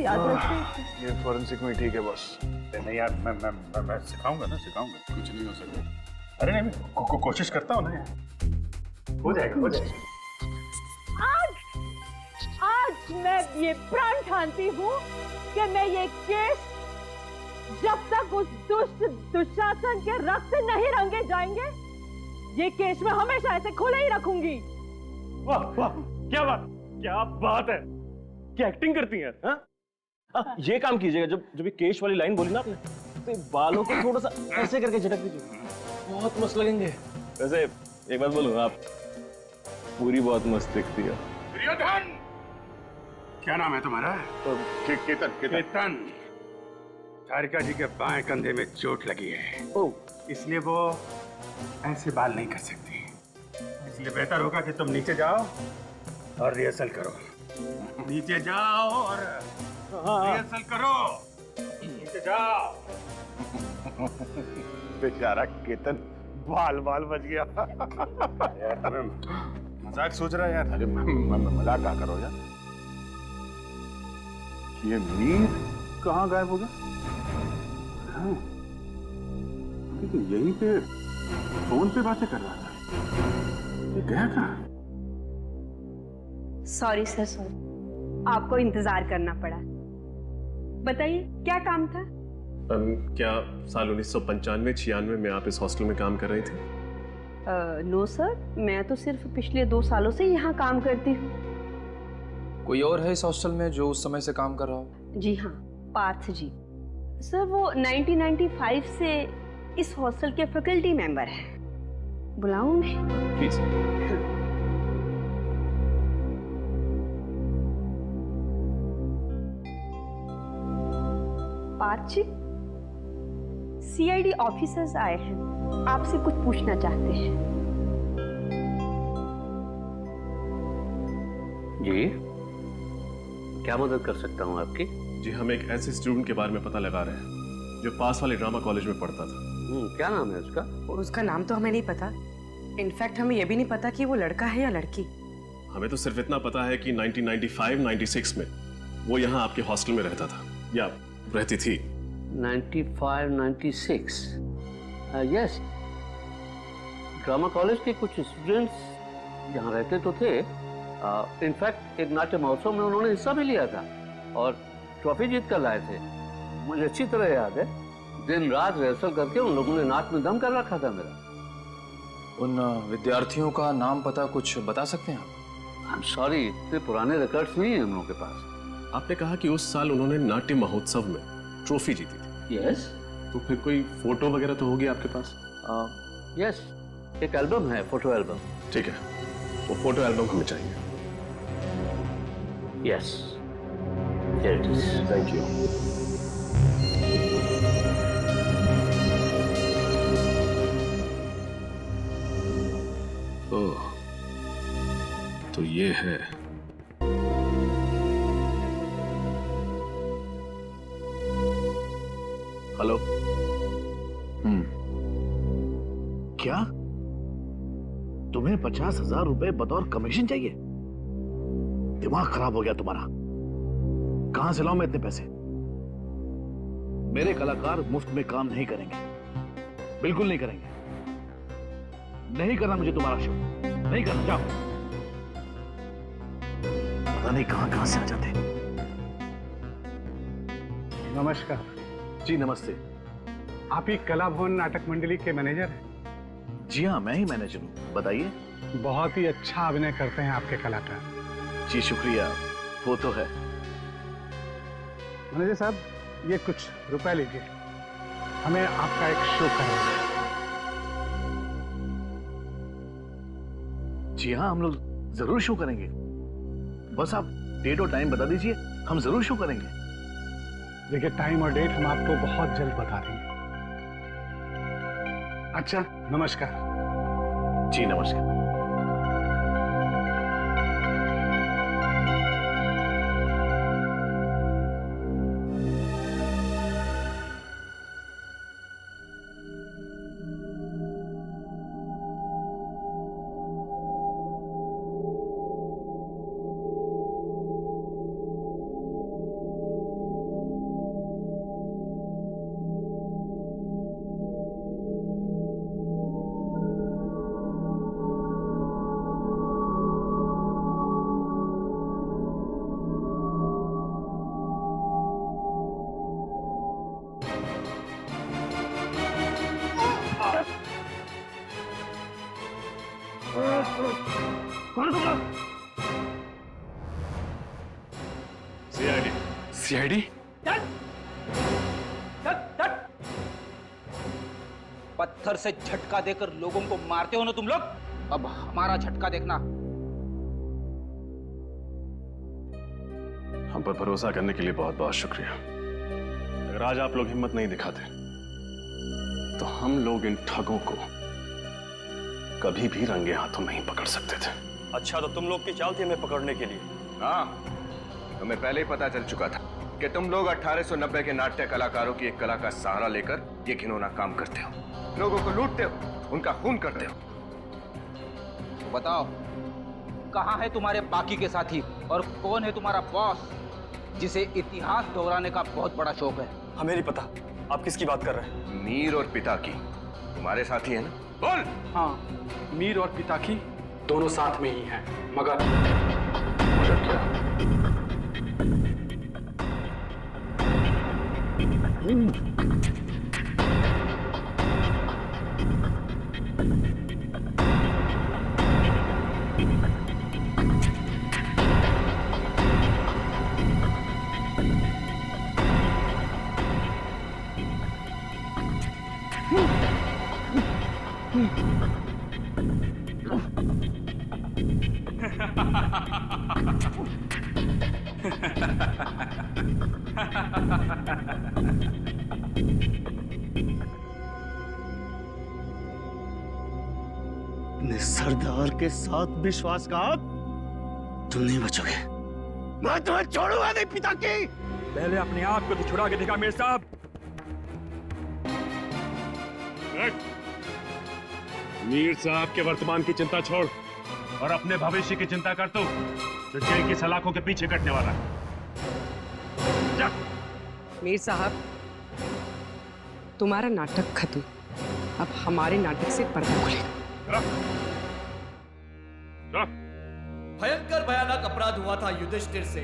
याद रखते। ये फॉरेंसिक में ठीक है बॉस। नहीं यार, मैं सिखाऊंगा ना, सिखाऊंगा। कुछ नहीं हो सकता। अरे नहीं, मैं कोशिश करता हूँ ना यार। हो जाएगा, हो जाएगा। आज मैं ये प्रण ठानती हूँ कि मैं ये केस जब तक उस दुष्ट दुशासन के रक्त से नहीं रंगे जाएंगे, ये केस मैं हमेशा ऐसे खुले ही रखूंगी। वाह वाह, क्या बात है, क्या एक्टिंग करती हैं। हाँ, ये काम कीजिएगा, जब ये केश वाली लाइन बोली ना आपने, तो बालों को थोड़ा सा ऐसे करके झटक दीजिए, बहुत मस्त लगेंगे। वैसे एक बात बोलूं, आप पूरी बहुत मस्त दिखती है। दुर्योधन, क्या नाम है तुम्हारा? केतन। तारिका जी के बाएं कंधे में चोट लगी है, इसलिए वो ऐसे बाल नहीं कर सकती। इसलिए बेहतर होगा कि तुम नीचे जाओ और रिहर्सल करो। नीचे जाओ और रिहर्सल करो। नीचे जाओ। बेचारा केतन बाल बच गया। यार तुम्हें मजाक सोच रहा है यार? अरे मजाक क्या करो यार। ये मीर कहाँ गायब हो गया? हाँ, तो यहीं पे फोन पे बातें कर रहा था। ये गया कहाँ? सॉरी सर, सॉरी, आपको इंतजार करना पड़ा। बताइए क्या काम था? क्या साल 1995-96 में आप इस हॉस्टल में काम कर रही थी? नो सर, मैं तो सिर्फ पिछले 2 सालों से यहाँ काम करती हूँ। कोई और है इस हॉस्टल में जो उस समय से काम कर रहा हो? जी हाँ, पार्थ जी। सर वो 1995 से इस हॉस्टल के फैकल्टी मेंबर हैं। बुलाऊं उन्हें? Please. Parth ji, CID officers आए हैं, आपसे कुछ पूछना चाहते हैं। जी, क्या मदद कर सकता हूँ आपकी? जी, हम एक ऐसे स्टूडेंट के बारे में पता लगा रहे हैं जो पास वाले ड्रामा कॉलेज में पढ़ता था। क्या नाम है उसका? उसका नाम तो हमें नहीं पता। इनफैक्ट हमें यह भी नहीं पता कि वो लड़का है या लड़की। हमें तो सिर्फ इतना पता है कि 1995-96 में वो यहाँ आपके हॉस्टल में रहता था या रहती थी। 95-96, यस, ड्रामा कॉलेज के कुछ स्टूडेंट्स यहाँ रहते तो थे। इनफैक्ट एक नाट्य महोत्सव में उन्होंने हिस्सा भी लिया था और ट्रॉफी जीत कर लाए थे। मुझे अच्छी तरह याद है, दिन रात रिहर्सल करके उन लोगों ने नाच में दम कर रखा था मेरा। उन विद्यार्थियों का नाम पता कुछ बता सकते हैं आप? आई एम सॉरी, इतने पुराने रिकॉर्ड्स नहीं है हम लोगों के पास। आपने कहा कि उस साल उन्होंने नाट्य महोत्सव में ट्रॉफी जीती थी। यस। तो फिर कोई फोटो वगैरह तो होगी आपके पास? यस, एक एल्बम है, फोटो एल्बम। ठीक है, वो फोटो एल्बम हमें चाहिए। Yes, here it is. Thank you. Oh, तो ये है। हेलो। क्या तुम्हें 50,000 रुपए बतौर कमीशन चाहिए? दिमाग खराब हो गया तुम्हारा। कहां से लाऊं मैं इतने पैसे? मेरे कलाकार मुफ्त में काम नहीं करेंगे, बिल्कुल नहीं करेंगे। नहीं करना मुझे तुम्हारा शो, नहीं करना। जाओ। पता नहीं कहां कहां से आ जाते। नमस्कार जी नमस्ते। आप ही कला भवन नाटक मंडली के मैनेजर हैं? जी हाँ, मैं ही मैनेजर हूँ। बताइए। बहुत ही अच्छा अभिनय करते हैं आपके कलाकार। जी शुक्रिया, वो तो है। मैनेजर साहब, ये कुछ रुपए लीजिए, हमें आपका एक शो करना है। जी हाँ, हम लोग जरूर शो करेंगे। बस आप डेट और टाइम बता दीजिए, हम जरूर शो करेंगे। देखिए, टाइम और डेट हम आपको बहुत जल्द बता देंगे। अच्छा, नमस्कार। जी नमस्कार। सीआईडी? पत्थर से झटका देकर लोगों को मारते हो ना तुम लोग, अब हमारा झटका देखना। हम पर भरोसा करने के लिए बहुत बहुत शुक्रिया। अगर आज आप लोग हिम्मत नहीं दिखाते तो हम लोग इन ठगों को कभी भी रंगे हाथों नहीं पकड़ सकते थे। अच्छा, तो तुम लोग की चाल थी हमें पकड़ने के लिए? हाँ, हमें पहले ही पता चल चुका था कि तुम लोग 1890 के नाट्य कलाकारों की एक कला का सहारा लेकर ये घिनौना काम करते हो, लोगों को लूटते हो, उनका खून करते हो। तो बताओ, कहाँ है तुम्हारे बाकी के साथी और कौन है तुम्हारा बॉस जिसे इतिहास दोहराने का बहुत बड़ा शौक है? हमें नहीं पता आप किसकी बात कर रहे हैं। मीर और पिता की तुम्हारे साथी है ना? बोल। हाँ, मीर और पिता की दोनों साथ में ही हैं, मगर क्या? अपने सरदार के साथ विश्वासघात, तुम नहीं बचोगे। मैं तुम्हें छोड़ूंगा नहीं पिता की। पहले अपने आप को तो छुड़ा के दिखा मेरे साहब। मीर साहब के वर्तमान की चिंता छोड़ और अपने भविष्य की चिंता कर तू, जो जेल की सलाखों के पीछे कटने वाला है। जा। मीर साहब, तुम्हारा नाटक खत्म, अब हमारे नाटक से पर्दा खुलेगा। भयंकर भयानक अपराध हुआ था युधिष्ठिर से।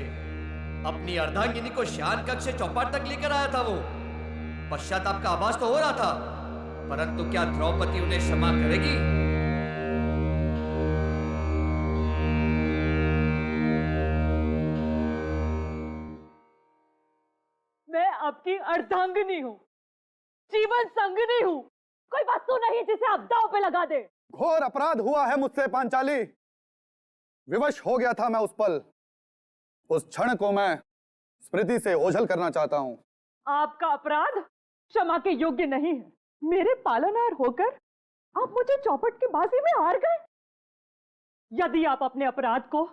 अपनी अर्धांगिनी को श्यान कक्ष से चौपाट तक लेकर आया था वो। पश्चाताप का आभास तो हो रहा था, परंतु क्या द्रौपदी उन्हें क्षमा करेगी? मैं आपकी अर्धांगिनी हूँ, जीवन संगिनी हूँ, कोई वस्तु नहीं जिसे आप दांव पे लगा दे। घोर अपराध हुआ है मुझसे पांचाली। विवश हो गया था मैं उस पल। उस क्षण को मैं स्मृति से ओझल करना चाहता हूँ। आपका अपराध क्षमा के योग्य नहीं है। मेरे पालनहार होकर आप मुझे चौपट की बाजी में हार गए। यदि आप अपने अपराध को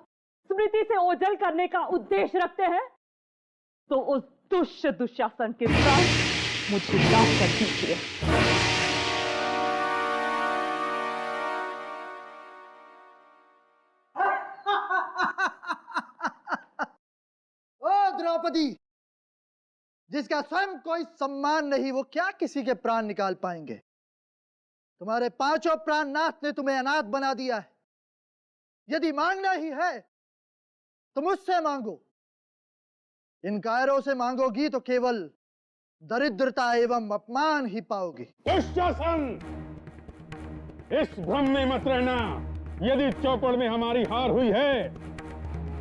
स्मृति से ओझल करने का उद्देश्य रखते हैं तो उस दुष्ट दुशासन के साथ मुझे माफ कर दीजिए। ओ द्रौपदी, जिसका स्वयं कोई सम्मान नहीं, वो क्या किसी के प्राण निकाल पाएंगे? तुम्हारे पांचों प्राणनाथ ने तुम्हें अनाथ बना दिया है। यदि मांगना ही है तो मुझसे मांगो। इन कायरों से मांगोगी तो केवल दरिद्रता एवं अपमान ही पाओगी। दुशासन, इस भ्रम में मत रहना। यदि चौपड़ में हमारी हार हुई है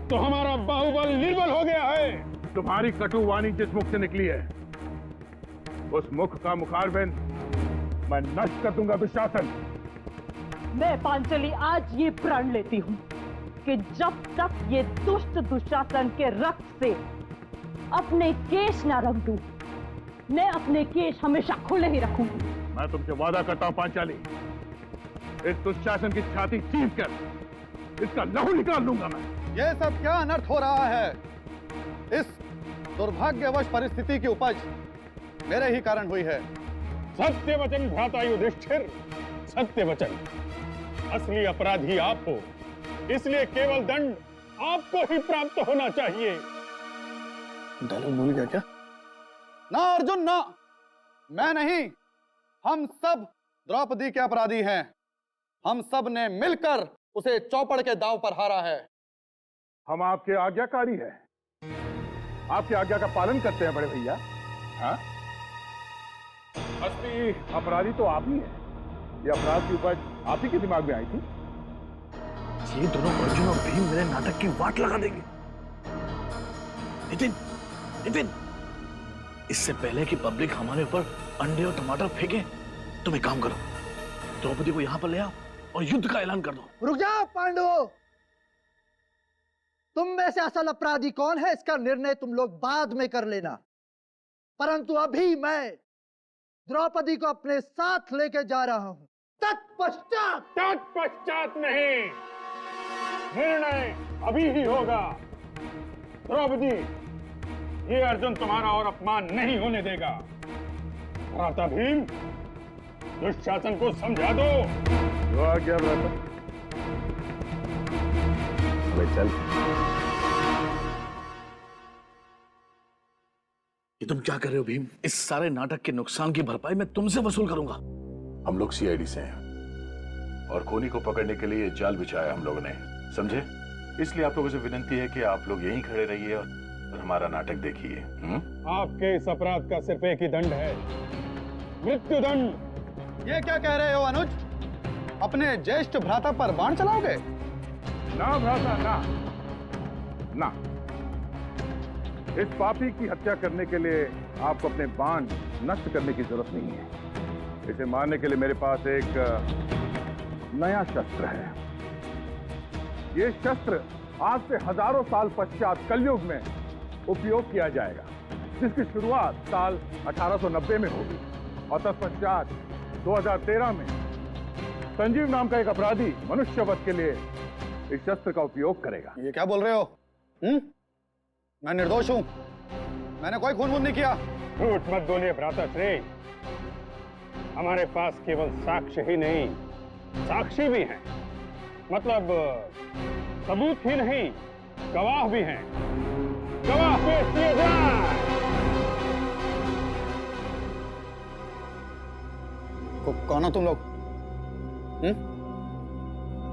तो हमारा बाहुबल निर्बल हो गया है। तुम्हारी कटु वाणी जिस मुख से निकली है, उस मुख का मुखारबिंद मैं नष्ट कर दूंगा दुशासन। मैं पांचली आज ये प्रण लेती हूँ कि जब तक ये दुष्ट दुशासन के रक्त से अपने केश ना रंग दूं, मैं अपने केश हमेशा खुले ही रखूंगी। मैं तुमसे वादा करता हूं पांचाली, इस दुशासन की छाती चीर कर इसका लहू निकाल लूंगा मैं। ये सब क्या अनर्थ हो रहा है? इस दुर्भाग्यवश परिस्थिति की उपज मेरे ही कारण हुई है। सत्य वचन भ्राता युधिष्ठिर, सत्य वचन। असली अपराधी आप हो, इसलिए केवल दंड आपको ही प्राप्त होना चाहिए। डायलॉग भूल गया क्या? ना अर्जुन ना, मैं नहीं, हम सब द्रौपदी के अपराधी हैं। हम सब ने मिलकर उसे चौपड़ के दांव पर हारा है। हम आपके आज्ञाकारी हैं, आपकी आज्ञा का पालन करते हैं बड़े भैया। हाँ, असली अपराधी तो आप ही हैं। ये अपराध की उपज आप ही के दिमाग में आई थी। ये दोनों अर्जुन और भीम मेरे नाटक की वाट लगा देंगे। नितिन, नितिन, इससे पहले कि पब्लिक हमारे ऊपर अंडे और टमाटर फेंके, तुम एक काम करो, द्रौपदी को यहां पर ले आओ और युद्ध का ऐलान कर दो। रुक जाओ पांडवों, तुम में से असल अपराधी कौन है इसका निर्णय तुम लोग बाद में कर लेना, परंतु अभी मैं द्रौपदी को अपने साथ लेके जा रहा हूं। तत्पश्चात नहीं, निर्णय अभी ही होगा। द्रौपदी, ये अर्जुन तुम्हारा और अपमान नहीं होने देगा। भ्राता भीम, दुशासन को समझा दो। जो आ गया भ्राता, चल। ये तुम क्या कर रहे हो भीम? इस सारे नाटक के नुकसान की भरपाई मैं तुमसे वसूल करूंगा। हम लोग सीआईडी से हैं और खूनी को पकड़ने के लिए जाल बिछाया हम लोगों ने, समझे? इसलिए आप लोगों से विनती है कि आप लोग यहीं खड़े रहिए और हमारा नाटक देखिए। आपके इस अपराध का सिर्फ एक ही दंड है, मृत्युदंड। ये क्या कह रहे हो अनुज? अपने ज्येष्ठ भ्राता पर बाण चलाओगे? ना भ्राता, ना ना। इस पापी की हत्या करने के लिए आपको अपने बाण नष्ट करने की जरूरत नहीं है। इसे मारने के लिए मेरे पास एक नया शस्त्र है। ये शस्त्र आज से हजारों साल पश्चात कलयुग में उपयोग किया जाएगा, जिसकी शुरुआत साल 1890 में होगी और तत्पश्चात 2013 में संजीव नाम का एक अपराधी मनुष्य वध के लिए इस शस्त्र का उपयोग करेगा। ये क्या बोल रहे हो? मैं निर्दोष हूं, मैंने कोई खून नहीं किया। झूठ मत बोलिए भ्राता श्री, हमारे पास केवल साक्ष्य ही नहीं, साक्षी भी हैं। मतलब सबूत ही नहीं, गवाह भी हैं। गवाह पेश किए जाएं। कौन हो तुम लोग?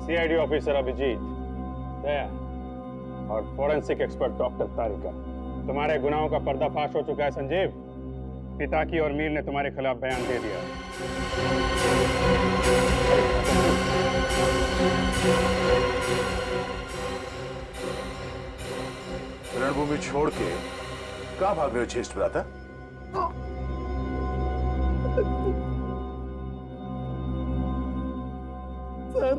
सीआईडी ऑफिसर अभिजीत, दया और फोरेंसिक एक्सपर्ट डॉक्टर तारिका। तुम्हारे गुनाहों का पर्दाफाश हो चुका है संजीव। पिताकी और मीर ने तुम्हारे खिलाफ बयान दे दिया। रणभूमि छोड़ के कहां भाग रहे हो ज्येष्ठ भ्राता? सर,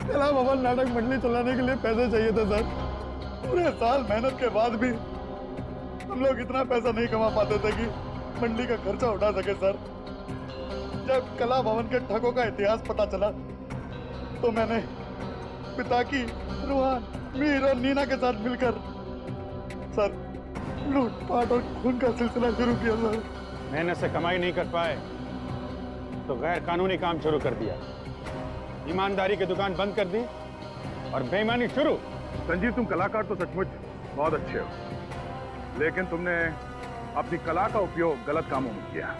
कला भवन नाटक मंडली चलाने के लिए पैसे चाहिए थे सर। पूरे साल मेहनत के बाद भी हम लोग इतना पैसा नहीं कमा पाते थे कि मंडली का खर्चा उठा सके सर। जब कला भवन के ठगों का इतिहास पता चला तो मैंने पिताकी, रुहान, मीर और नीना के साथ मिलकर सर लूटपाट और खून का सिलसिला शुरू किया सर। मेहनत से कमाई नहीं कर पाए तो गैर कानूनी काम शुरू कर दिया, ईमानदारी की दुकान बंद कर दी और बेईमानी शुरू। संजीव, तुम कलाकार तो सचमुच बहुत अच्छे हो, लेकिन तुमने अपनी कला का उपयोग गलत कामों में किया।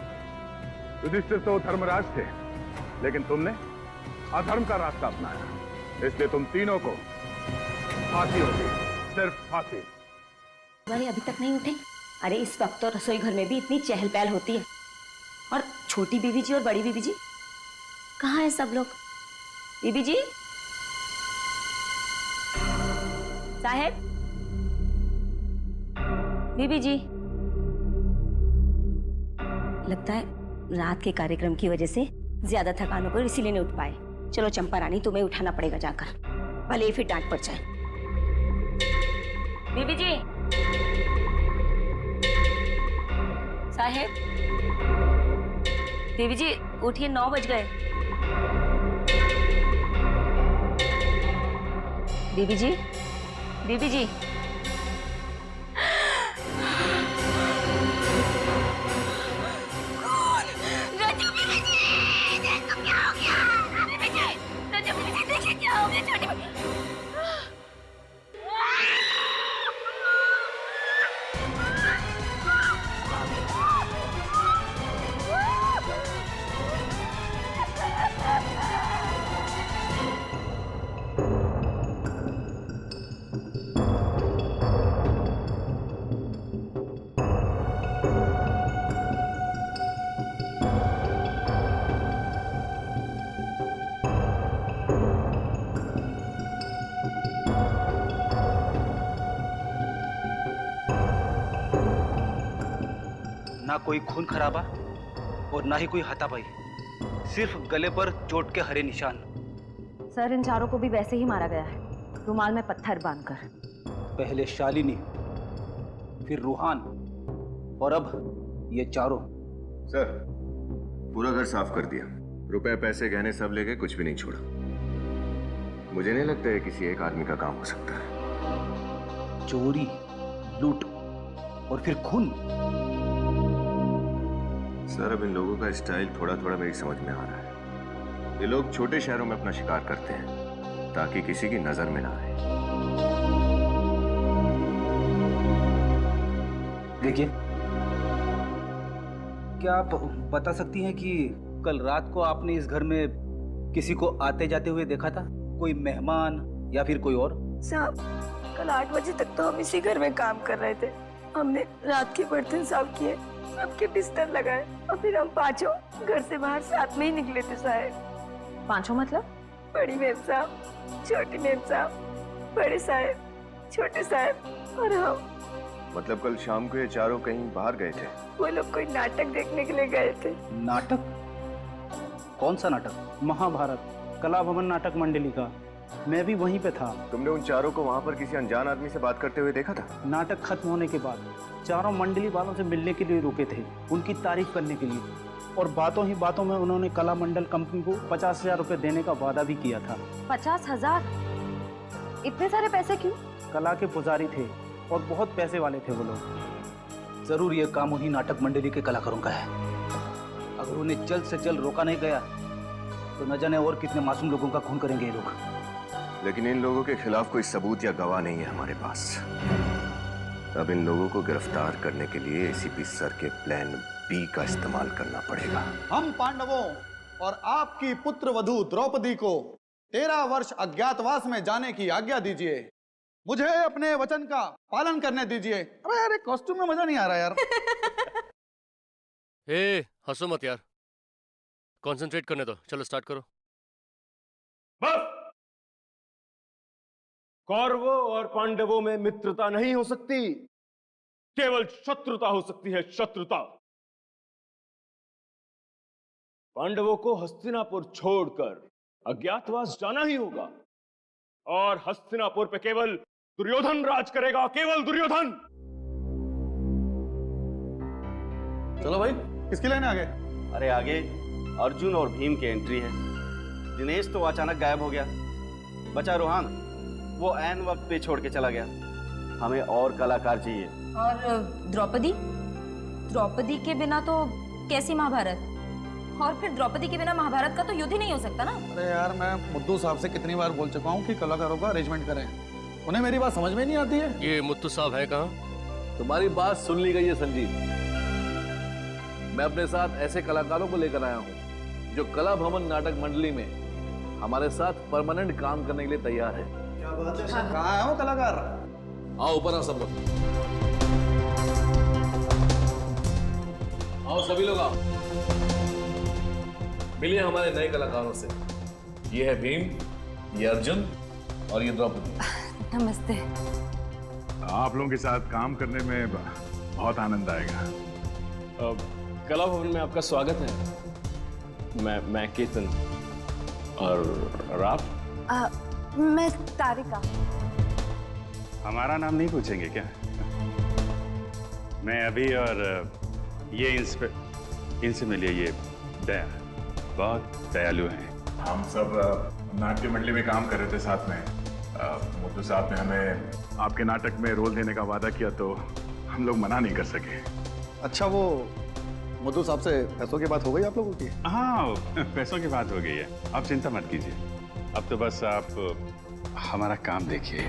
युधिष्ठिर तो धर्मराज थे, लेकिन तुमने अधर्म का रास्ता अपनाया, इसलिए तुम तीनों को फांसी होगी, सिर्फ फांसी। अरे अभी तक नहीं उठे? अरे इस वक्त तो रसोई घर में भी इतनी चहल पहल होती है। और छोटी बीबी जी और बड़ी बीबी जी कहाँ है सब लोग? बीबी जी, साहेब, बीबी जी। लगता है रात के कार्यक्रम की वजह से ज्यादा थकान हो गई, इसीलिए नहीं उठ पाए। चलो चंपा रानी, तुम्हें उठाना पड़ेगा जाकर, भले ही फिर डांट पड़ जाए। बीबी जी, साहेब, बीबी जी उठिए, 9 बज गए। बीबी जी, बीबी जी। ना कोई खून खराबा और ना ही कोई हाथापाई, सिर्फ गले पर चोट के हरे निशान। सर, इन चारों को भी वैसे ही मारा गया है, रुमाल में पत्थर बांधकर। पहले शालिनी, फिर रूहान और अब ये चारों। सर, पूरा घर साफ कर दिया, रुपए पैसे गहने सब ले गए, कुछ भी नहीं छोड़ा। मुझे नहीं लगता है किसी एक आदमी का काम हो सकता है। चोरी, लूट और फिर खून। सर, अब इन लोगों का स्टाइल थोड़ा थोड़ा मेरी समझ में आ रहा है। ये लोग छोटे शहरों में अपना शिकार करते हैं ताकि किसी की नजर में ना आए। देखिए, क्या आप बता सकती हैं कि कल रात को आपने इस घर में किसी को आते जाते हुए देखा था? कोई मेहमान या फिर कोई और? साहब, कल 8 बजे तक तो हम इसी घर में काम कर रहे थे। हमने रात के बर्तन साफ किए, सबके बिस्तर लगाए और फिर हम पांचों घर से बाहर साथ में ही निकले थे साहब। पांचों मतलब? बड़ी मेम साहब, छोटी मेम साहब, बड़े साहब, छोटे साहब और हम। मतलब कल शाम को ये चारों कहीं बाहर गए थे? वो लोग कोई नाटक देखने के लिए गए थे। नाटक? कौन सा नाटक? महाभारत कला भवन नाटक मंडली का। मैं भी वहीं पे था। तुमने उन चारों को वहां पर किसी अनजान आदमी से बात करते हुए देखा था? नाटक खत्म होने के बाद चारों मंडली वालों से मिलने के लिए रुके थे, उनकी तारीफ करने के लिए। और बातों ही बातों में उन्होंने कला मंडल कंपनी को 50,000 रुपए देने का वादा भी किया था। 50,000? इतने सारे पैसे क्यों? कला के पुजारी थे और बहुत पैसे वाले थे वो लोग। जरूर ये काम उन्हीं नाटक मंडली के कलाकारों का है। अगर उन्हें जल्द से जल्द रोका नहीं गया तो न जाने और कितने मासूम लोगों का खून करेंगे ये लोग। लेकिन इन लोगों के खिलाफ कोई सबूत या गवाह नहीं है हमारे पास। अब इन लोगों को गिरफ्तार करने के लिए एसीपी सर के प्लान बी का इस्तेमाल करना पड़ेगा। हम पांडवों और आपकी पुत्र वधू द्रौपदी को 13 वर्ष अज्ञातवास में जाने की आज्ञा दीजिए। मुझे अपने वचन का पालन करने दीजिए। अबे यार, कॉस्ट्यूम में मजा नहीं आ रहा यार। हे, हंसो मत यार, कंसंट्रेट करने दो। चलो स्टार्ट करो। बस! कौरवों और पांडवों में मित्रता नहीं हो सकती, केवल शत्रुता हो सकती है, शत्रुता। पांडवों को हस्तिनापुर छोड़कर अज्ञातवास जाना ही होगा और हस्तिनापुर पे केवल दुर्योधन राज करेगा, केवल दुर्योधन। चलो भाई, किसकी लाइन आगे? अरे आगे अर्जुन और भीम की एंट्री है। दिनेश तो अचानक गायब हो गया, बचा रोहान, वो ऐन वक्त पे छोड़ के चला गया। हमें और कलाकार चाहिए। और द्रौपदी? द्रौपदी के बिना तो कैसी महाभारत? और फिर द्रौपदी के बिना महाभारत का तो युद्ध ही नहीं हो सकता ना। अरे यार, मैं मुद्दू साहब से कितनी बार बोल चुका हूँ कि कलाकारों का अरेंजमेंट करें, उन्हें मेरी बात समझ में नहीं आती है। ये मुत्तू साहब है कहाँ? तुम्हारी बात सुन ली गई है संजीव। मैं अपने साथ ऐसे कलाकारों को लेकर आया हूँ जो कला भवन नाटक मंडली में हमारे साथ परमानेंट काम करने के लिए तैयार है। क्या बात है? कहाँ है वो कलाकार? आओ ऊपर आओ सब लोग, आओ सभी लोग आओ, मिलिए हमारे नए कलाकारों से। ये है भीम, ये अर्जुन और ये द्रौपदी। नमस्ते। आप लोगों के साथ काम करने में बहुत आनंद आएगा। कला भवन में आपका स्वागत है। मैं केतन। और आप? मैं तारिका। हमारा नाम नहीं पूछेंगे क्या? मैं अभी, और ये इनसे मिलिए, ये दया, बहुत दयालु हैं। हम सब नाट्य मंडली में काम कर रहे थे साथ में। मुद्दू साहब ने हमें आपके नाटक में रोल देने का वादा किया तो हम लोग मना नहीं कर सके। अच्छा, वो मुद्दू साहब से पैसों की बात हो गई आप लोगों की? हाँ, पैसों की बात हो गई है, आप चिंता मत कीजिए। अब तो बस आप हमारा काम देखिए।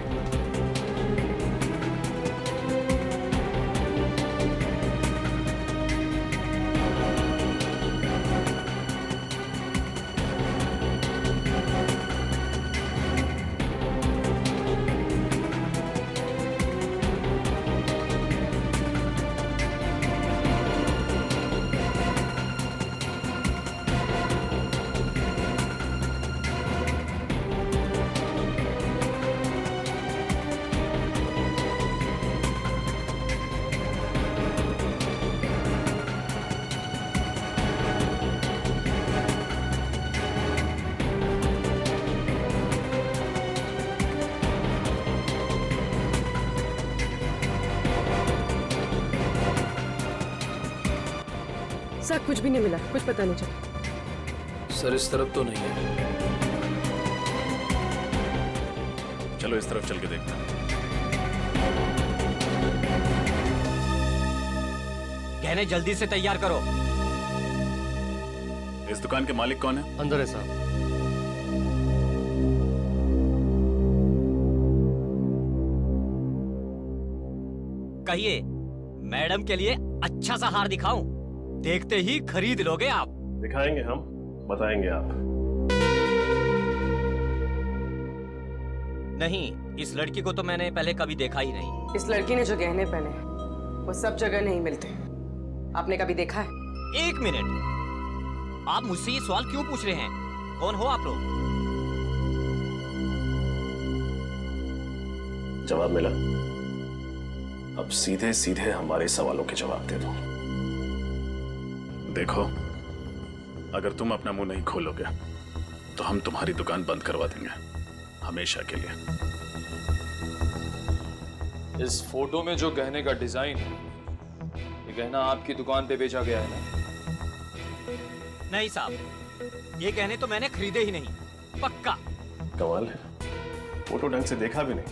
सर कुछ भी नहीं मिला, कुछ पता नहीं चला। सर इस तरफ तो नहीं है। चलो इस तरफ चल के देखते हैं। गहने जल्दी से तैयार करो। इस दुकान के मालिक कौन है? अंदर है साहब। कहिए, मैडम के लिए अच्छा सा हार दिखाऊं? देखते ही खरीद लोगे आप। दिखाएंगे हम, बताएंगे आप। नहीं, इस लड़की को तो मैंने पहले कभी देखा ही नहीं। इस लड़की ने जो गहने पहने हैं, वो सब जगह नहीं मिलते। आपने कभी देखा है? एक मिनट, आप मुझसे ये सवाल क्यों पूछ रहे हैं? कौन हो आप लोग? जवाब मिला? अब सीधे सीधे हमारे सवालों के जवाब दे दो। देखो, अगर तुम अपना मुंह नहीं खोलोगे तो हम तुम्हारी दुकान बंद करवा देंगे, हमेशा के लिए। इस फोटो में जो गहने का डिजाइन है, ये गहना आपकी दुकान पे बेचा गया है ना? नहीं साहब, ये गहने तो मैंने खरीदे ही नहीं, पक्का। कमाल है, फोटो ढंग से देखा भी नहीं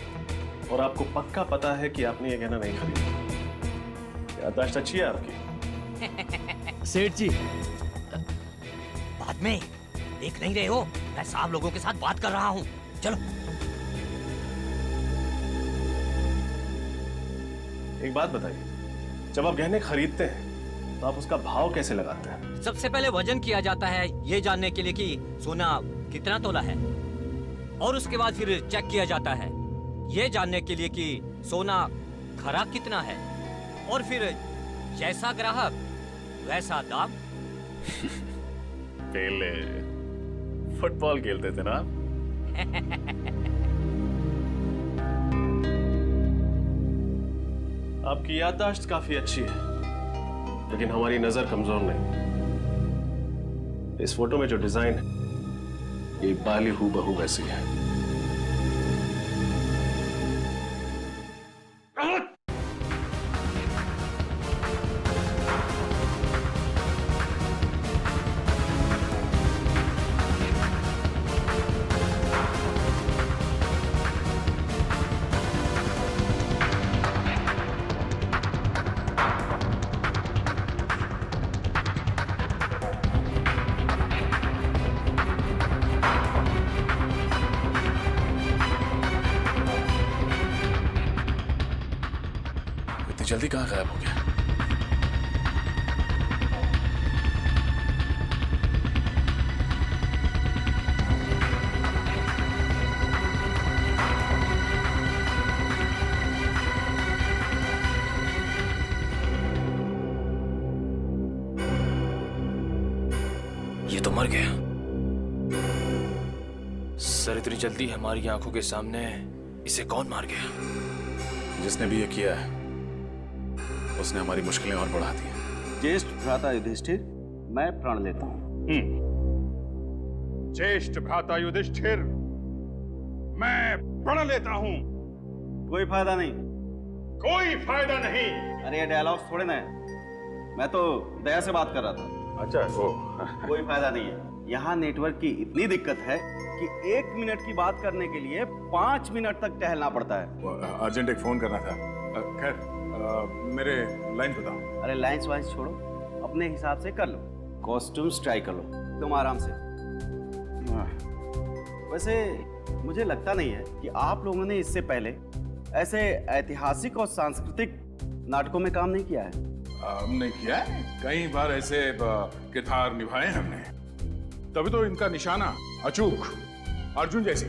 और आपको पक्का पता है कि आपने ये गहना नहीं खरीदा। याददाश्त अच्छी है आपकी। सेठ जी, बाद में देख नहीं रहे हो, मैं साहब लोगों के साथ बात कर रहा हूँ। चलो। एक बात बताइए, जब आप गहने खरीदते हैं तो आप उसका भाव कैसे लगाते हैं? सबसे पहले वजन किया जाता है, ये जानने के लिए कि सोना कितना तोला है, और उसके बाद फिर चेक किया जाता है, ये जानने के लिए कि सोना खरा कितना है, और फिर जैसा ग्राहक वैसा दाम। पहले फुटबॉल खेलते थे ना? आपकी याददाश्त काफी अच्छी है, लेकिन हमारी नजर कमजोर नहीं। इस फोटो में जो डिजाइन है, ये बाली हूबहू वैसी है। जल्दी कहाँ गायब हो गया? ये तो मर गया। सर इतनी जल्दी हमारी आंखों के सामने इसे कौन मार गया? जिसने भी ये किया है उसने हमारी मुश्किलें और बढ़ा दी हैं। ज्येष्ठ भ्राता युधिष्ठिर, मैं प्रण लेता हूँ। ज्येष्ठ भ्राता युधिष्ठिर, मैं प्रण लेता हूँ। कोई फायदा नहीं। कोई फायदा नहीं। अरे ये डायलॉग्स थोड़े ना है, मैं तो दया से बात कर रहा था। अच्छा, वो कोई फायदा नहीं है। यहाँ नेटवर्क की इतनी दिक्कत है कि 1 मिनट की बात करने के लिए 5 मिनट तक टहलना पड़ता है। अर्जेंट एक फोन करना था। खैर, मेरे लाइन बताओ। अरे लाइन्स वाइन्स छोड़ो, अपने हिसाब से कर लो। कॉस्ट्यूम्स ट्राई कर लो तुम आराम से। वैसे मुझे लगता नहीं है कि आप लोगों ने इससे पहले ऐसे ऐतिहासिक और सांस्कृतिक नाटकों में काम नहीं किया है। नहीं किया है, कई बार ऐसे किरदार निभाए हमने, तभी तो इनका निशाना अचूक अर्जुन जैसी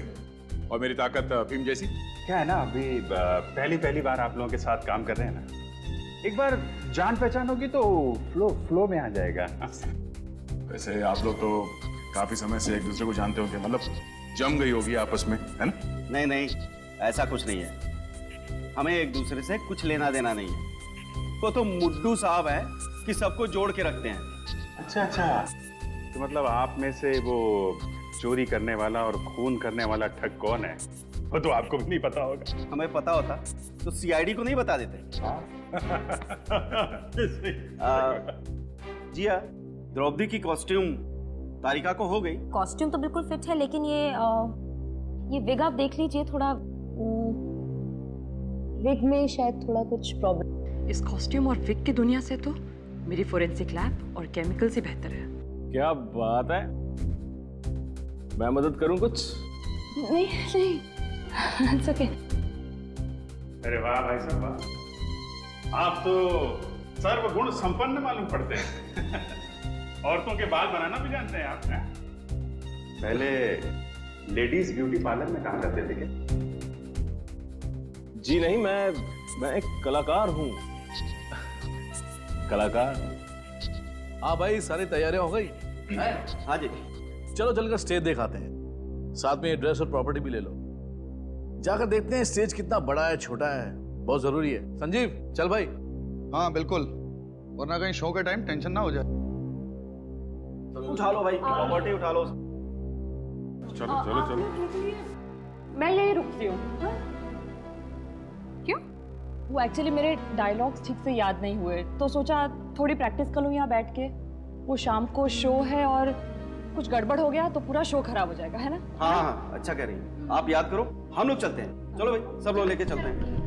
और मेरी ताकत भीम जैसी। क्या है ना, अभी पहली बार आप लोगों के साथ काम कर रहे हैं ना, एक बार जान पहचान होगी तो फ्लो में आ जाएगा। वैसे आप लोग तो काफी समय से एक दूसरे को जानते होंगे, मतलब जम गई होगी आपस में, है ना? नहीं नहीं, ऐसा कुछ नहीं है। हमें एक दूसरे से कुछ लेना देना नहीं है। वो तो मुड्डू साहब है कि सबको जोड़ के रखते हैं। अच्छा, तो मतलब आप में से वो चोरी करने वाला और खून करने वाला ठग कौन है, वो तो आपको भी नहीं पता होगा। हमें पता होता तो सीआईडी को नहीं बता देते। जिया, द्रौपदी की कॉस्ट्यूम तारिका को हो गई। कॉस्ट्यूम तो बिल्कुल फिट है, लेकिन ये विग आप देख लीजिए, थोड़ा विग में शायद थोड़ा कुछ प्रॉब्लम। इस कॉस्ट्यूम और विग की दुनिया से तो मेरी फोरेंसिक लैब और केमिकल से बेहतर है। क्या बात है, मैं मदद करूं कुछ? नहीं नहीं, it's okay। अरे वाह भाई साहब वाह, आप तो सर्वगुण संपन्न मालूम पड़ते हैं। औरतों के बाल बनाना भी जानते हैं आप? पहले लेडीज ब्यूटी पार्लर में काम करते थे क्या? जी नहीं, मैं एक कलाकार हूँ। कलाकार। हाँ भाई, सारी तैयारियां हो गई? हाँ जी। चलो चलकर स्टेज दिखाते हैं, साथ में ये ड्रेस और प्रॉपर्टी भी ले लो। जाकर देखते हैं स्टेज कितना बड़ा है छोटा है, बहुत जरूरी है। संजीव चल भाई। हाँ बिल्कुल, वरना कहीं शो के टाइम टेंशन ना हो जाए। उठा लो भाई, प्रॉपर्टी उठा लो। चलो चलो चलो। मैं यही रुकती हूँ। हाँ? क्यों? वो एक्चुअली मेरे डायलॉग्स ठीक से याद नहीं हुए, तो सोचा थोड़ी प्रैक्टिस कर लूँ यहाँ बैठ के। वो शाम को शो है और कुछ गड़बड़ हो गया तो पूरा शो खराब हो जाएगा, है ना? हाँ हाँ, अच्छा कह रही हैं। आप याद करो, हम लोग चलते हैं। चलो भाई, सब लोग लेके चलते हैं।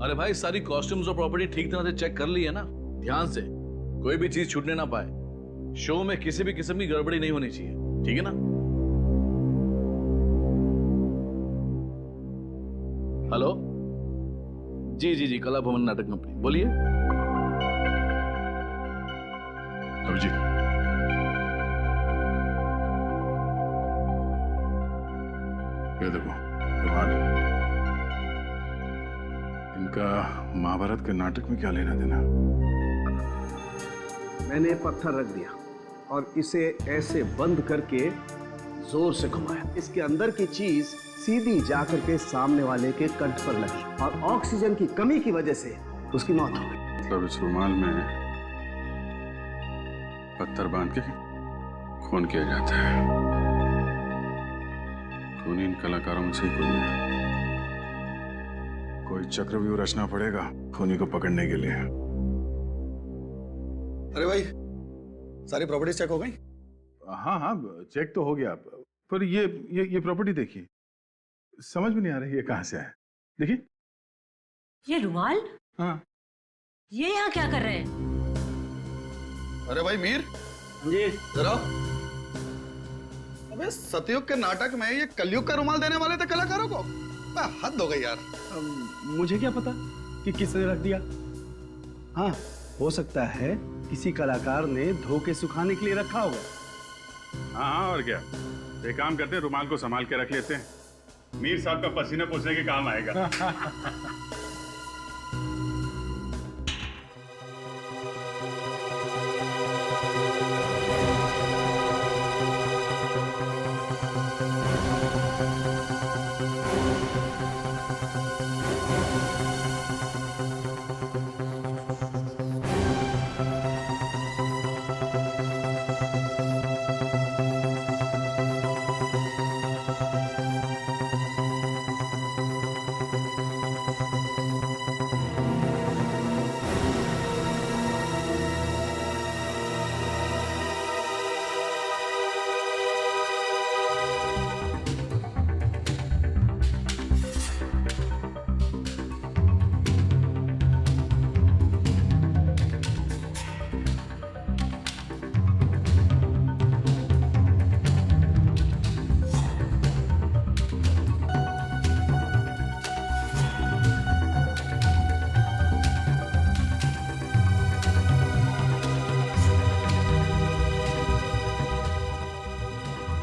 अरे भाई, सारी कॉस्ट्यूम्स और प्रॉपर्टी ठीक तरह से चेक कर ली है ना? ध्यान से, कोई भी चीज छूटने ना पाए। शो में किसी भी किस्म की गड़बड़ी नहीं होनी चाहिए, ठीक है ना? हेलो जी जी जी, कला भवन नाटक कंपनी, बोलिए। अभिजीत, ये देखो रुमाल। इनका महाभारत के नाटक में क्या लेना देना? मैंने पत्थर रख दिया और इसे ऐसे बंद करके जोर से घुमाया। इसके अंदर की चीज सीधी जाकर के सामने वाले के कंठ पर लगी और ऑक्सीजन की कमी की वजह से उसकी मौत हो गई। मतलब इस रुमाल में पत्थर बांध के खून किया जाता है। खून इन कलाकारों में से ही कोई है। कोई चक्रव्यूह रचना पड़ेगा खूनी को पकड़ने के लिए। अरे भाई, सारी प्रॉपर्टी चेक हो गई? हाँ हाँ, चेक तो हो गया, पर ये प्रॉपर्टी देखिए, समझ में नहीं आ रही है कहाँ से है। देखिए ये रुमाल। हाँ, ये यहाँ क्या कर रहे हैं? अरे भाई मीर जी जरा। अबे सतयुग के नाटक में ये कलयुग का रुमाल देने वाले थे कलाकारों को? हद हो गई यार। मुझे क्या पता कि किसने रख दिया। हाँ, हो सकता है किसी कलाकार ने धो के सुखाने के लिए रखा होगा। हाँ, और क्या। एक काम करते हैं, रुमाल को संभाल के रख लेते हैं, मीर साहब का पसीना पोंछने के काम आएगा।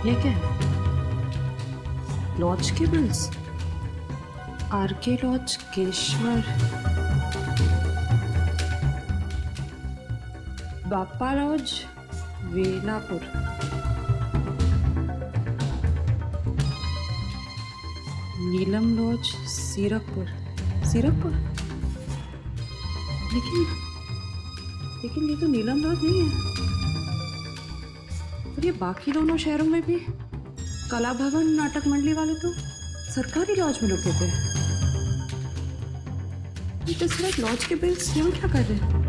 ये क्या है? लॉज के बिल्स। आरके लॉज, केशवर, बापा लॉज, वेलापुर। नीलम लॉज, सीरकपुर। सीरकपुर? लेकिन ये तो नीलम लॉज नहीं है। और ये बाकी दोनों शहरों में भी कला भवन नाटक मंडली वाले तो सरकारी लॉज में रुके थे। ये लॉज के बिल्स यहाँ क्या कर रहे हैं?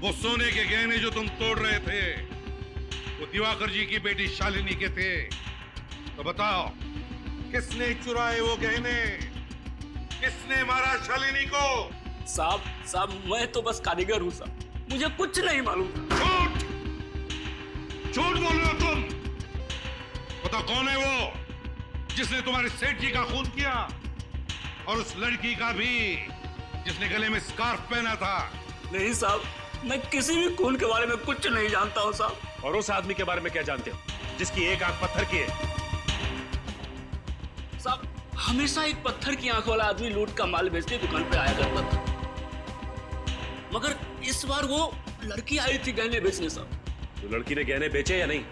वो सोने के गहने जो तुम तोड़ रहे थे वो दिवाकर जी की बेटी शालिनी के थे, तो बताओ किसने चुराए वो गहने? किसने मारा शालिनी को? साहब मैं तो बस कारीगर हूँ साहब, मुझे कुछ नहीं मालूम। झूठ झूठ बोल रहे हो तुम। बताओ कौन है वो जिसने तुम्हारे सेठ जी का खून किया, और उस लड़की का भी जिसने गले में स्कार्फ पहना था? नहीं साहब, मैं किसी भी खून के बारे में कुछ नहीं जानता हूँ साहब। और उस आदमी के बारे में क्या जानते हो जिसकी एक आंख पत्थर की है? साहब हमेशा एक पत्थर की आंख वाला आदमी लूट का माल बेचने दुकान पे आया करता था, मगर इस बार वो लड़की आई थी गहने बेचने साहब। तो लड़की ने गहने बेचे या नहीं?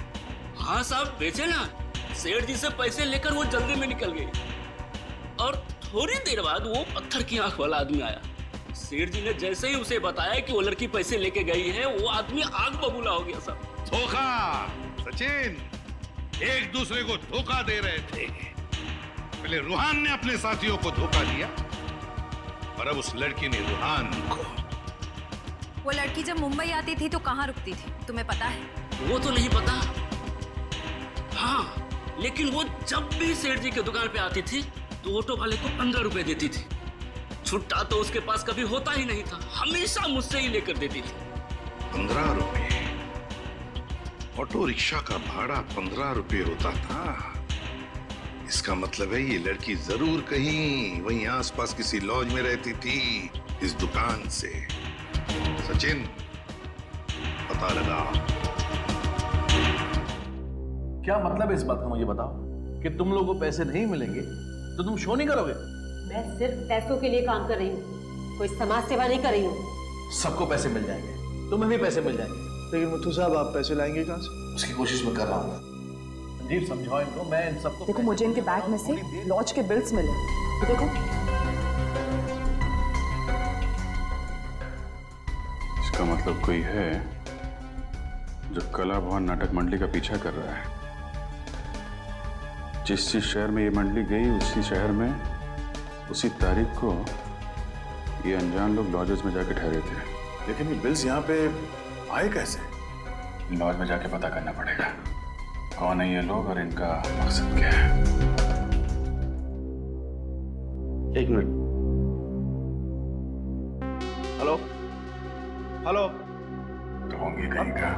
हाँ साहब बेचे ना, सेठ जी से पैसे लेकर वो जल्दी में निकल गई, और थोड़ी देर बाद वो पत्थर की आंख वाला आदमी आया। सेठ जी ने जैसे ही उसे बताया कि वो लड़की पैसे लेके गई है, वो आदमी आग बबूला हो गया साहब। धोखा सचिन, एक दूसरे को धोखा दे रहे थे। पहले रूहान ने अपने साथियों को धोखा दिया, और अब उस लड़की ने रूहान को। वो लड़की जब मुंबई आती थी तो कहाँ रुकती थी, तुम्हें पता है? वो तो नहीं पता, हाँ लेकिन वो जब भी सेठ जी की दुकान पे आती थी तो ऑटो वाले को 15 रुपए देती थी। छुट्टा तो उसके पास कभी होता ही नहीं था, हमेशा मुझसे ही लेकर देती थी। 15 रुपए? ऑटो रिक्शा का भाड़ा 15 रुपए होता था? इसका मतलब है ये लड़की जरूर कहीं वहीं आसपास किसी लॉज में रहती थी इस दुकान से। सचिन पता लगा। क्या मतलब है इस बात का, मुझे बताओ कि तुम लोगों को पैसे नहीं मिलेंगे तो तुम शो नहीं करोगे? मैं सिर्फ पैसों के लिए काम कर रही हूँ, कोई समाज सेवा नहीं कर रही हूँ। सबको पैसे मिल जाएंगे, तुम्हें भी पैसे मिल जाएंगे। लेकिन मुथु साहब आप पैसे लाएंगे कहाँ से? उसकी कोशिश मैं कर रहा हूँ। संजीव समझाओ इनको, मैं इन सबको। देखो मुझे इनके बैग में से लॉज के बिल्स मिले, ये देखो। इसका मतलब कोई है जो कला भवन नाटक मंडली का पीछा कर रहा है। जिस शहर में ये मंडली गई उसी शहर में उसी तारीख को ये अनजान लोग लॉजेस में जाके ठहरे थे। लेकिन ये बिल्स यहाँ पे आए कैसे? लॉज में जाके पता करना पड़ेगा कौन है ये लोग और इनका मकसद क्या है। एक मिनट। Hello hello. तो होंगे कहीं का।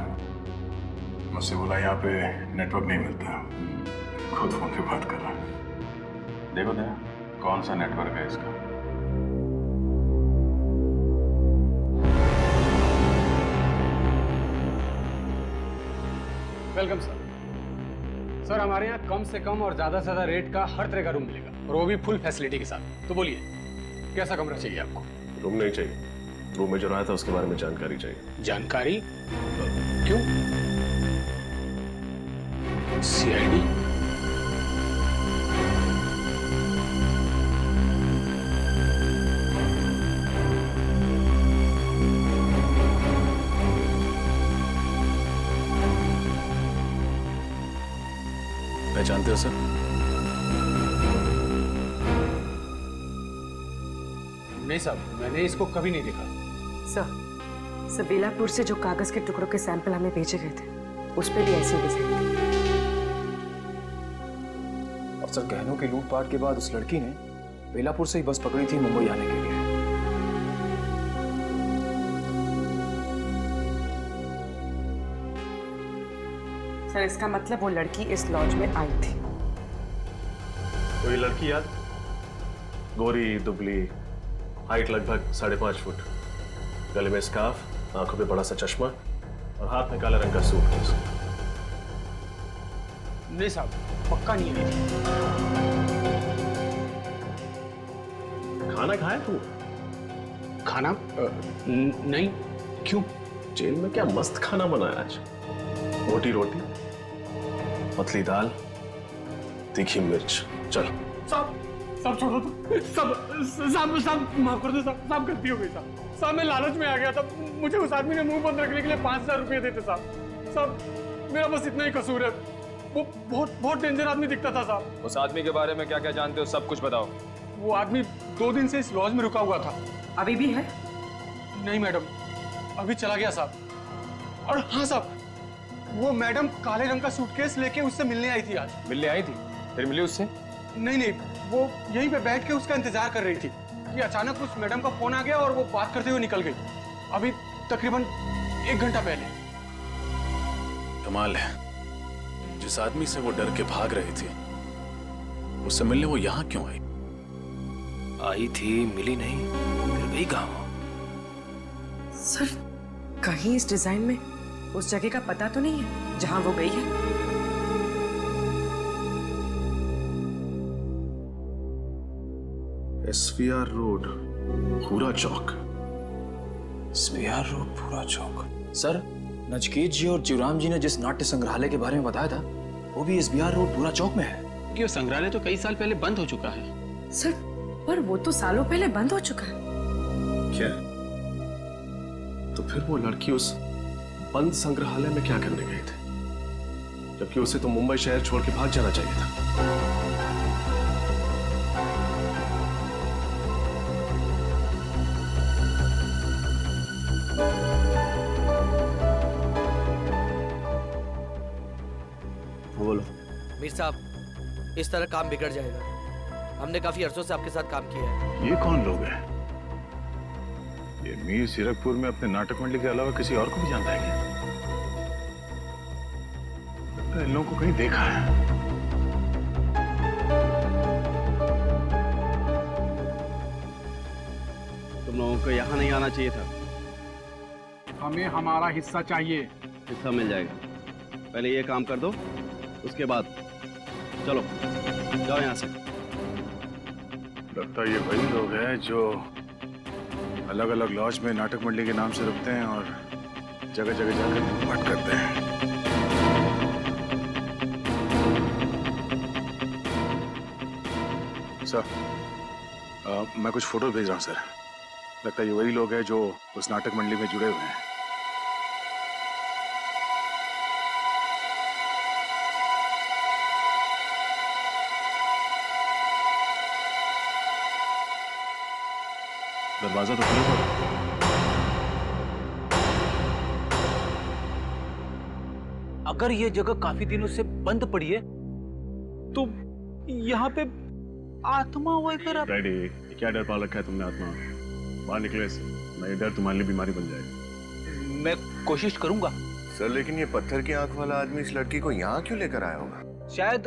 मुझसे बोला यहाँ पे नेटवर्क नहीं मिलता, खुद फोन पे बात कर रहा। देखो दया कौन सा नेटवर्क है इसका। Welcome sir. सर हमारे यहाँ कम से कम और ज्यादा से ज्यादा रेट का हर तरह का रूम मिलेगा, और वो भी फुल फैसिलिटी के साथ। तो बोलिए कैसा कमरा चाहिए आपको? रूम नहीं चाहिए, रूम में जो रहा था उसके बारे में जानकारी चाहिए। जानकारी? क्यों? सीआईडी? पहचानते हो सर? नहीं साहब, मैंने इसको कभी नहीं देखा। सर बेलापुर से जो कागज के टुकड़ों के सैंपल हमें भेजे गए थे उस पे भी ऐसी डिजाइन थी। और सर गहनों की लूटपाट के बाद उस लड़की ने बेलापुर से ही बस पकड़ी थी मुंबई आने के लिए। सर इसका मतलब वो लड़की इस लॉज में आई थी। कोई लड़की याद? गोरी दुबली, हाइट लगभग 5.5 फुट, गले में स्कार्फ, आंखों पे बड़ा सा चश्मा और हाथ में काला रंग का सूटकेस। नहीं साहब, पक्का नहीं है। खाना खाया तू? खाना? नहीं। क्यों? जेल में क्या मस्त खाना बनाया आज। मोटी रोटी, पतली दाल, तीखी मिर्च। चल सब छोड़ो तो सब माफ कर दो साहब गलती हो गई साहब मैं लालच में आ गया था मुझे उस आदमी ने मुंह बंद रखने के लिए 5,000 रुपये देते साहब मेरा बस इतना ही कसूर है वो बहुत डेंजर आदमी दिखता था साहब। उस आदमी के बारे में क्या क्या जानते हो सब कुछ बताओ। वो आदमी 2 दिन से इस लॉज में रुका हुआ था। अभी भी है? नहीं मैडम अभी चला गया साहब। और हाँ साहब वो मैडम काले रंग का सूटकेस लेके उससे मिलने आई थी आज। मिलने आई थी? फिर मिली उससे? नहीं वो यहीं पे बैठ के उसका इंतजार कर रही थी कि अचानक उस मैडम का फोन आ गया और वो बात करते हुए निकल गई अभी तकरीबन 1 घंटा पहले। कमाल है, जिस आदमी से वो डर के भाग रही थी उससे मिलने वो यहाँ क्यों आई? आई थी, मिली नहीं, फिर गई कहाँ? सर कहीं इस डिजाइन में उस जगह का पता तो नहीं है जहां वो गई है? SVR रोड पूरा चौक। SVR रोड पूरा चौक। सर नचकेत जी और जीवराम जी ने जिस नाट्य संग्रहालय के बारे में बताया था वो भी SVR रोड पूरा चौक में है। कि वो संग्रहालय तो कई साल पहले बंद हो चुका है। सर पर वो तो सालों पहले बंद हो चुका है। क्या? तो फिर वो लड़की उस बंद संग्रहालय में क्या करने गई थी, जबकि उसे तो मुंबई शहर छोड़ के भाग जाना चाहिए था। बोलो। मीर साहब इस तरह काम बिगड़ जाएगा। हमने काफी अरसों से आपके साथ काम किया है। ये कौन लोग हैं? ये मीर सीरकपुर में अपने नाटक मंडली के अलावा किसी और को भी जानता है क्या? इन लोगों को कहीं देखा है। तुम लोगों को यहाँ नहीं आना चाहिए था। हमें हमारा हिस्सा चाहिए। हिस्सा मिल जाएगा, पहले ये काम कर दो उसके बाद चलो जाओ यहाँ से। लगता है ये वही लोग हैं जो अलग अलग लॉज में नाटक मंडली के नाम से रुकते हैं और जगह जगह जाकर लूटपाट करते हैं। सर मैं कुछ फोटो भेज रहा हूँ सर। लगता है ये वही लोग हैं जो उस नाटक मंडली में जुड़े हुए हैं। दरवाजा तो खुला हुआ। अगर ये जगह काफी दिनों से बंद पड़ी है तो यहाँ पे आत्मा वगैरह। फ्राइडे, क्या डर पाल रखा है तुमने आत्मा? बाहर निकले से, नहीं डर तुम्हारे लिए बीमारी बन जाएगी। मैं कोशिश करूंगा सर, लेकिन ये पत्थर की आंख वाला आदमी इस लड़की को यहाँ क्यों लेकर आया होगा? शायद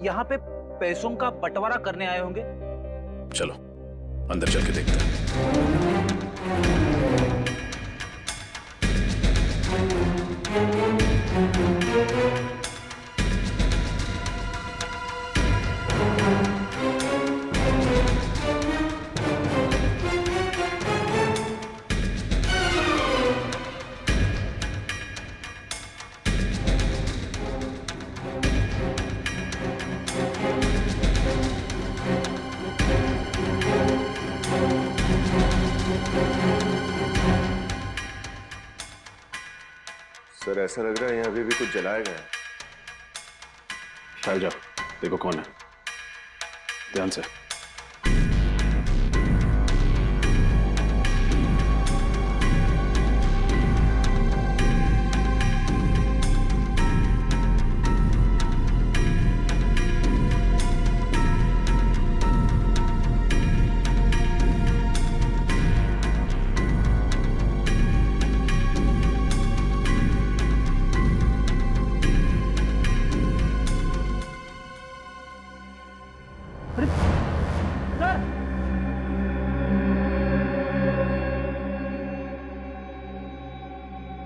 यहाँ पे पैसों का बंटवारा करने आए होंगे। चलो अंदर चल के देखते हैं। सर ऐसा लग रहा है यहाँ अभी भी कुछ जलाया गया है। ठहर जाओ, देखो कौन है, ध्यान से।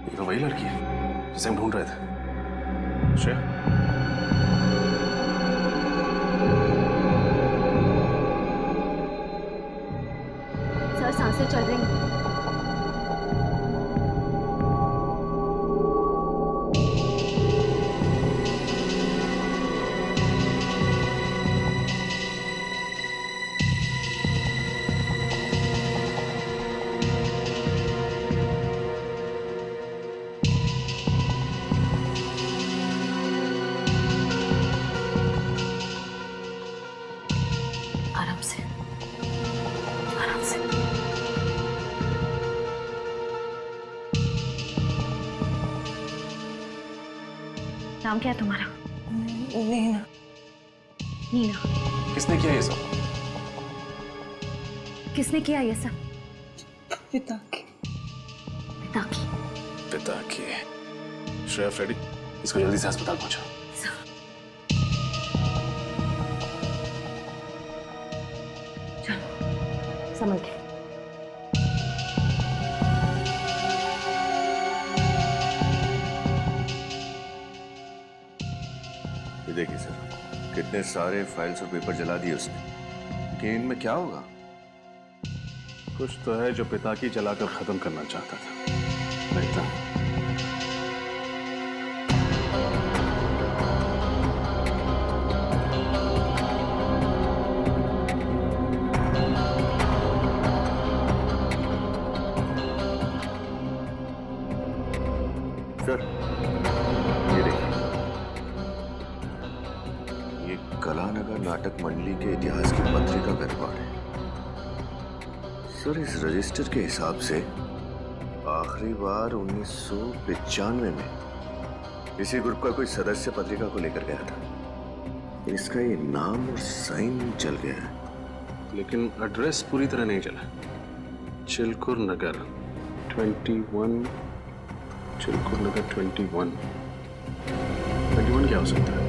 ये तो वही लड़की है जिसे हम ढूंढ रहे थे। श्रेया, सर सांसें चल रही हैं। नाम क्या है तुम्हारा? नीना। नीना। किसने किया ये सब? किसने किया ये सब? पिता की। पिता की। पिता की। श्रेया, फ्रेडी, इसको जल्दी से अस्पताल पहुंचाओ। समझ गए। ये देखिए सर, कितने सारे फाइल्स और पेपर जला दिए उसने, कि इनमें क्या होगा? कुछ तो है जो पिता की जलाकर खत्म करना चाहता था। लगता है सर, ये देखिए, ये कलानगर नाटक मंडली के इतिहास की पत्रिका का रिकॉर्ड है। सर, इस रजिस्टर के हिसाब से आखिरी बार 1995 में इसी ग्रुप का कोई सदस्य पत्रिका को लेकर गया था। इसका ये नाम और साइन चल गया है, लेकिन एड्रेस पूरी तरह नहीं चला। चिलकुर नगर 21, चिलकुर नगर 21 क्या हो सकता है?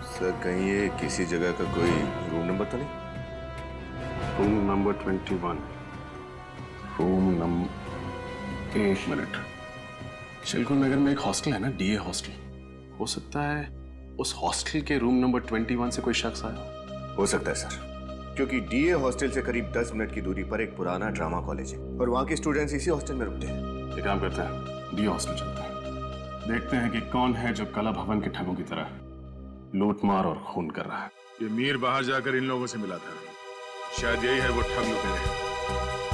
सर, कहीं ये किसी जगह का कोई रूम नंबर तो नहीं? Room number 21, room number, 1 minute. Chilkur Nagar में एक हॉस्टल है ना, डीए हॉस्टल। हो सकता है उस हॉस्टल के रूम नंबर 21 से कोई शख्स आया। हो सकता है सर, क्योंकि डीए हॉस्टल से करीब 10 मिनट की दूरी पर एक पुराना ड्रामा कॉलेज है और वहाँ के स्टूडेंट्स इसी हॉस्टल में रुकते हैं। एक काम करते हैं, डीए हॉस्टल चलते हैं, देखते हैं कि कौन है जो कला भवन के ठगों की तरह लूटमार और खून कर रहा है। ये मीर बाहर जाकर इन लोगों से मिला था, शायद यही है वो ठग लुटेरे।